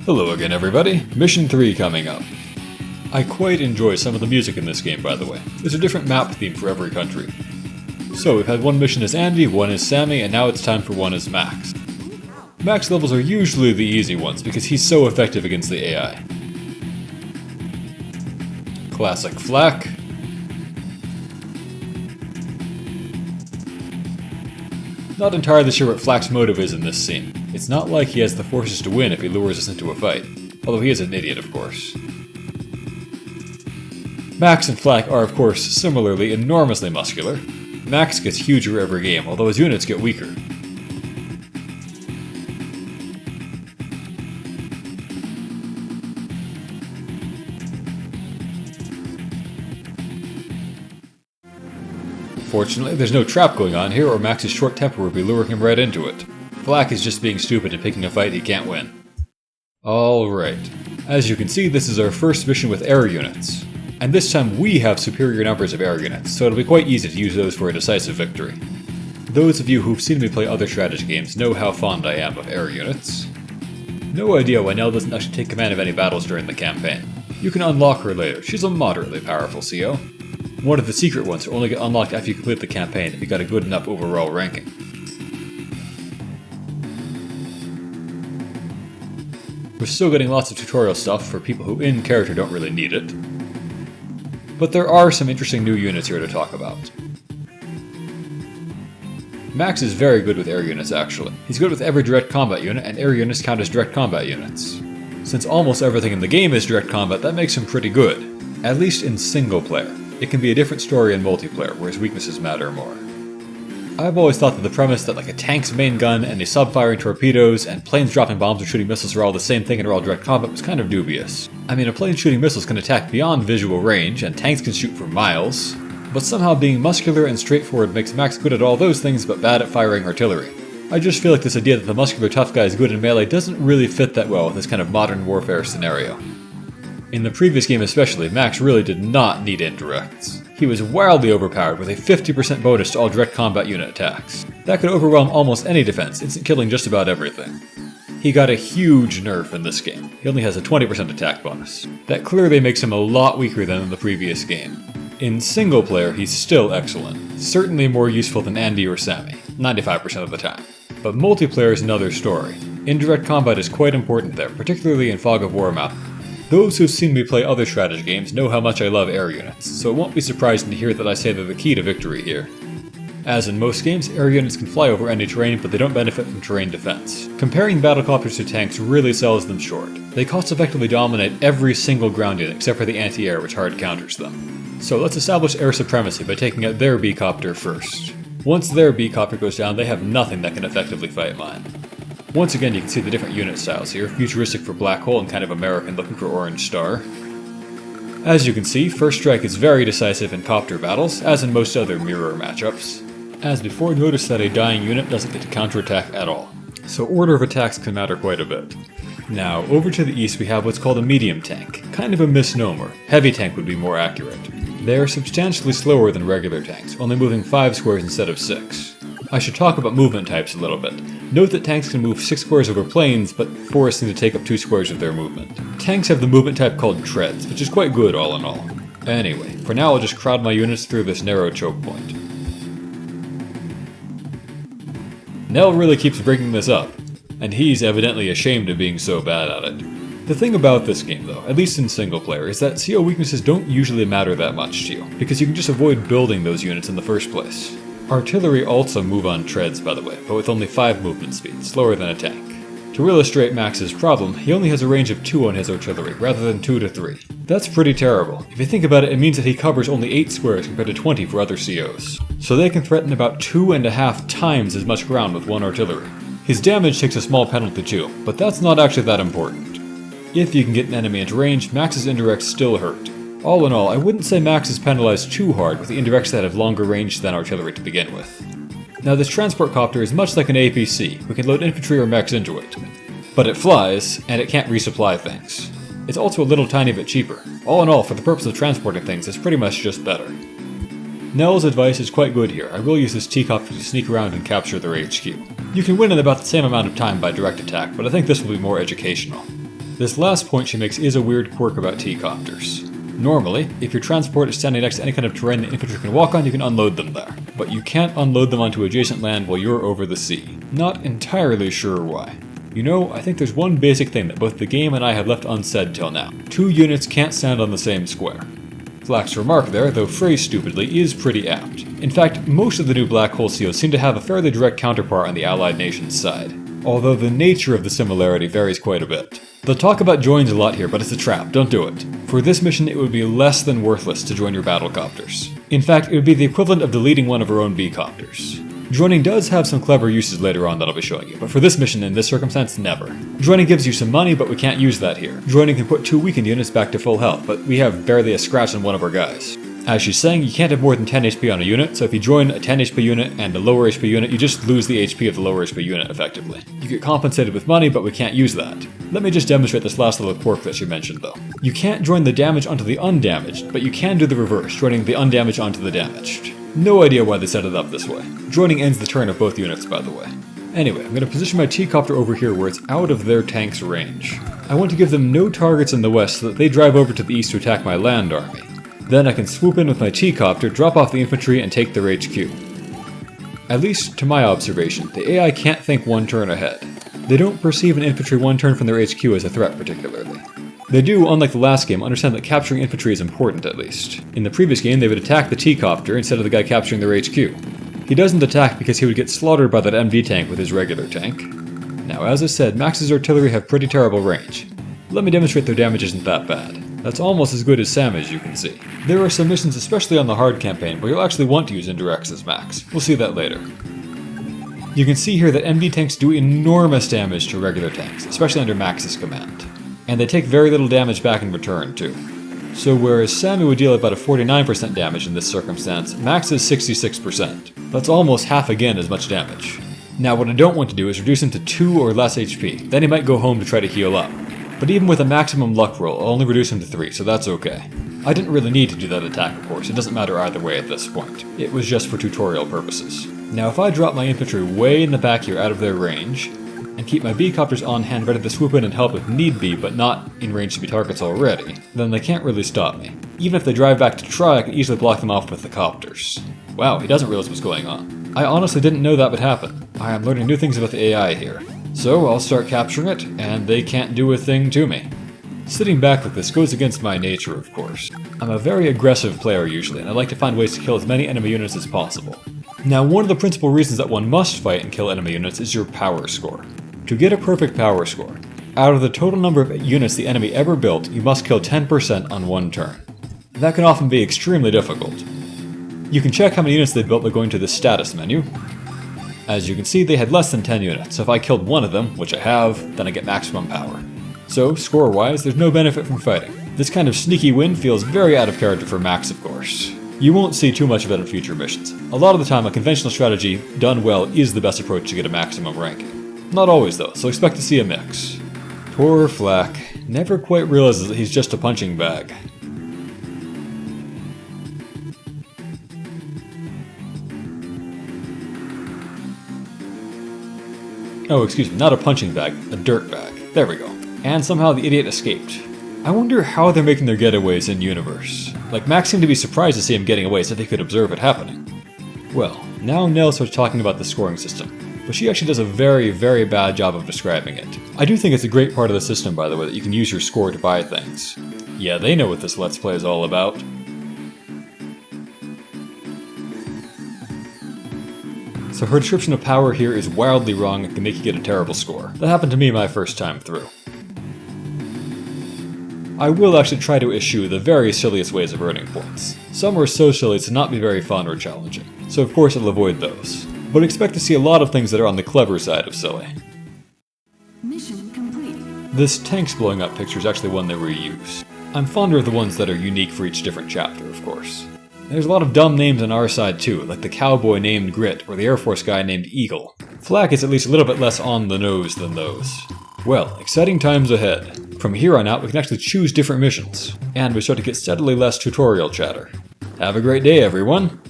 Hello again everybody, Mission 3 coming up. I quite enjoy some of the music in this game, by the way. There's a different map theme for every country. So we've had one mission as Andy, one as Sammy, and now it's time for one as Max. Max levels are usually the easy ones because he's so effective against the AI. Classic flak. Not entirely sure what Flak's motive is in this scene. It's not like he has the forces to win if he lures us into a fight. Although he is an idiot, of course. Max and Flak are, of course, similarly enormously muscular. Max gets huger every game, although his units get weaker. Fortunately, there's no trap going on here, or Max's short temper would be luring him right into it. Flak is just being stupid and picking a fight he can't win. Alright. As you can see, this is our first mission with air units. And this time we have superior numbers of air units, so it'll be quite easy to use those for a decisive victory. Those of you who've seen me play other strategy games know how fond I am of air units. No idea why Nell doesn't actually take command of any battles during the campaign. You can unlock her later, she's a moderately powerful CO. One of the secret ones will only get unlocked after you complete the campaign if you got a good enough overall ranking. We're still getting lots of tutorial stuff for people who in character don't really need it. But there are some interesting new units here to talk about. Max is very good with air units actually. He's good with every direct combat unit, and air units count as direct combat units. Since almost everything in the game is direct combat, that makes him pretty good. At least in single player. It can be a different story in multiplayer, where his weaknesses matter more. I've always thought that the premise that like a tank's main gun and a sub firing torpedoes and planes dropping bombs or shooting missiles are all the same thing and are all direct combat was kind of dubious. I mean, a plane shooting missiles can attack beyond visual range, and tanks can shoot for miles, but somehow being muscular and straightforward makes Max good at all those things but bad at firing artillery. I just feel like this idea that the muscular tough guy is good in melee doesn't really fit that well with this kind of modern warfare scenario. In the previous game especially, Max really did not need indirects. He was wildly overpowered with a 50% bonus to all direct combat unit attacks. That could overwhelm almost any defense, instant killing just about everything. He got a huge nerf in this game. He only has a 20% attack bonus. That clearly makes him a lot weaker than in the previous game. In single player, he's still excellent. Certainly more useful than Andy or Sammy, 95% of the time. But multiplayer is another story. Indirect combat is quite important there, particularly in Fog of War map. Those who've seen me play other strategy games know how much I love air units, so it won't be surprising to hear that I say they're the key to victory here. As in most games, air units can fly over any terrain, but they don't benefit from terrain defense. Comparing battlecopters to tanks really sells them short. They cost-effectively dominate every single ground unit except for the anti-air, which hard counters them. So let's establish air supremacy by taking out their B-copter first. Once their B-copter goes down, they have nothing that can effectively fight mine. Once again, you can see the different unit styles here, futuristic for Black Hole and kind of American looking for Orange Star. As you can see, First Strike is very decisive in copter battles, as in most other mirror matchups. As before, notice that a dying unit doesn't get to counterattack at all, so order of attacks can matter quite a bit. Now, over to the east we have what's called a medium tank, kind of a misnomer. Heavy tank would be more accurate. They are substantially slower than regular tanks, only moving 5 squares instead of 6. I should talk about movement types a little bit. Note that tanks can move 6 squares over planes, but forests seem to take up 2 squares of their movement. Tanks have the movement type called treads, which is quite good all in all. Anyway, for now I'll just crowd my units through this narrow choke point. Nell really keeps bringing this up, and he's evidently ashamed of being so bad at it. The thing about this game though, at least in single player, is that CO weaknesses don't usually matter that much to you, because you can just avoid building those units in the first place. Artillery also move on treads, by the way, but with only 5 movement speed, slower than a tank. To illustrate Max's problem, he only has a range of 2 on his artillery, rather than 2 to 3. That's pretty terrible. If you think about it, it means that he covers only 8 squares compared to 20 for other COs. So they can threaten about 2.5 times as much ground with 1 artillery. His damage takes a small penalty too, but that's not actually that important. If you can get an enemy into range, Max's indirects still hurt. All in all, I wouldn't say Max is penalized too hard with the indirects that have longer range than artillery to begin with. Now this transport copter is much like an APC, we can load infantry or mechs into it. But it flies, and it can't resupply things. It's also a little tiny bit cheaper. All in all, for the purpose of transporting things, it's pretty much just better. Nell's advice is quite good here. I will use this T-copter to sneak around and capture their HQ. You can win in about the same amount of time by direct attack, but I think this will be more educational. This last point she makes is a weird quirk about T-copters. Normally, if your transport is standing next to any kind of terrain that infantry can walk on, you can unload them there. But you can't unload them onto adjacent land while you're over the sea. Not entirely sure why. You know, I think there's one basic thing that both the game and I have left unsaid till now. 2 units can't stand on the same square. Flack's remark there, though phrased stupidly, is pretty apt. In fact, most of the new Black Hole COs seem to have a fairly direct counterpart on the Allied nation's side, although the nature of the similarity varies quite a bit. They'll talk about joins a lot here, but it's a trap, don't do it. For this mission, it would be less than worthless to join your battlecopters. In fact, it would be the equivalent of deleting one of our own B-copters. Joining does have some clever uses later on that I'll be showing you, but for this mission in this circumstance, never. Joining gives you some money, but we can't use that here. Joining can put 2 weakened units back to full health, but we have barely a scratch on one of our guys. As she's saying, you can't have more than 10 HP on a unit, so if you join a 10 HP unit and a lower HP unit, you just lose the HP of the lower HP unit effectively. You get compensated with money, but we can't use that. Let me just demonstrate this last little quirk that she mentioned though. You can't join the damaged onto the undamaged, but you can do the reverse, joining the undamaged onto the damaged. No idea why they set it up this way. Joining ends the turn of both units, by the way. Anyway, I'm going to position my T-copter over here where it's out of their tank's range. I want to give them no targets in the west so that they drive over to the east to attack my land army. Then I can swoop in with my T-copter, drop off the infantry, and take their HQ. At least, to my observation, the AI can't think 1 turn ahead. They don't perceive an infantry 1 turn from their HQ as a threat particularly. They do, unlike the last game, understand that capturing infantry is important at least. In the previous game, they would attack the T-copter instead of the guy capturing their HQ. He doesn't attack because he would get slaughtered by that MD tank with his regular tank. Now, as I said, Max's artillery have pretty terrible range. Let me demonstrate their damage isn't that bad. That's almost as good as Sam, as you can see. There are some missions, especially on the hard campaign, where you'll actually want to use indirects as Max. We'll see that later. You can see here that MD tanks do enormous damage to regular tanks, especially under Max's command. And they take very little damage back in return, too. So whereas Sammy would deal about a 49% damage in this circumstance, Max is 66%. That's almost half again as much damage. Now what I don't want to do is reduce him to 2 or less HP, then he might go home to try to heal up. But even with a maximum luck roll, I'll only reduce him to 3, so that's okay. I didn't really need to do that attack, of course, it doesn't matter either way at this point. It was just for tutorial purposes. Now if I drop my infantry way in the back here out of their range, and keep my B-copters on hand ready to swoop in and help if need be, but not in range to be targets already, then they can't really stop me. Even if they drive back to try, I can easily block them off with the copters. Wow, he doesn't realize what's going on. I honestly didn't know that would happen. I am learning new things about the AI here. So I'll start capturing it, and they can't do a thing to me. Sitting back like this goes against my nature, of course. I'm a very aggressive player usually, and I like to find ways to kill as many enemy units as possible. Now, one of the principal reasons that one must fight and kill enemy units is your power score. To get a perfect power score, out of the total number of units the enemy ever built, you must kill 10% on 1 turn. That can often be extremely difficult. You can check how many units they built by going to the status menu. As you can see, they had less than 10 units, so if I killed one of them, which I have, then I get maximum power. So, score-wise, there's no benefit from fighting. This kind of sneaky win feels very out of character for Max, of course. You won't see too much of it in future missions. A lot of the time, a conventional strategy, done well, is the best approach to get a maximum ranking. Not always though, so expect to see a mix. Poor Flack. Never quite realizes that he's just a punching bag. Oh, excuse me, not a punching bag, a dirt bag. There we go. And somehow the idiot escaped. I wonder how they're making their getaways in-universe. Like, Max seemed to be surprised to see him getting away so they could observe it happening. Well, now Nell starts talking about the scoring system, but she actually does a very, very bad job of describing it. I do think it's a great part of the system, by the way, that you can use your score to buy things. Yeah, they know what this Let's Play is all about. So her description of power here is wildly wrong and can make you get a terrible score. That happened to me my first time through. I will actually try to eschew the very silliest ways of earning points. Some are so silly as to not be very fun or challenging, so of course I'll avoid those. But expect to see a lot of things that are on the clever side of silly. Mission complete. This tanks blowing up picture is actually one they reuse. I'm fonder of the ones that are unique for each different chapter, of course. There's a lot of dumb names on our side too, like the cowboy named Grit or the Air Force guy named Eagle. Flack is at least a little bit less on the nose than those. Well, exciting times ahead. From here on out we can actually choose different missions, and we start to get steadily less tutorial chatter. Have a great day, everyone!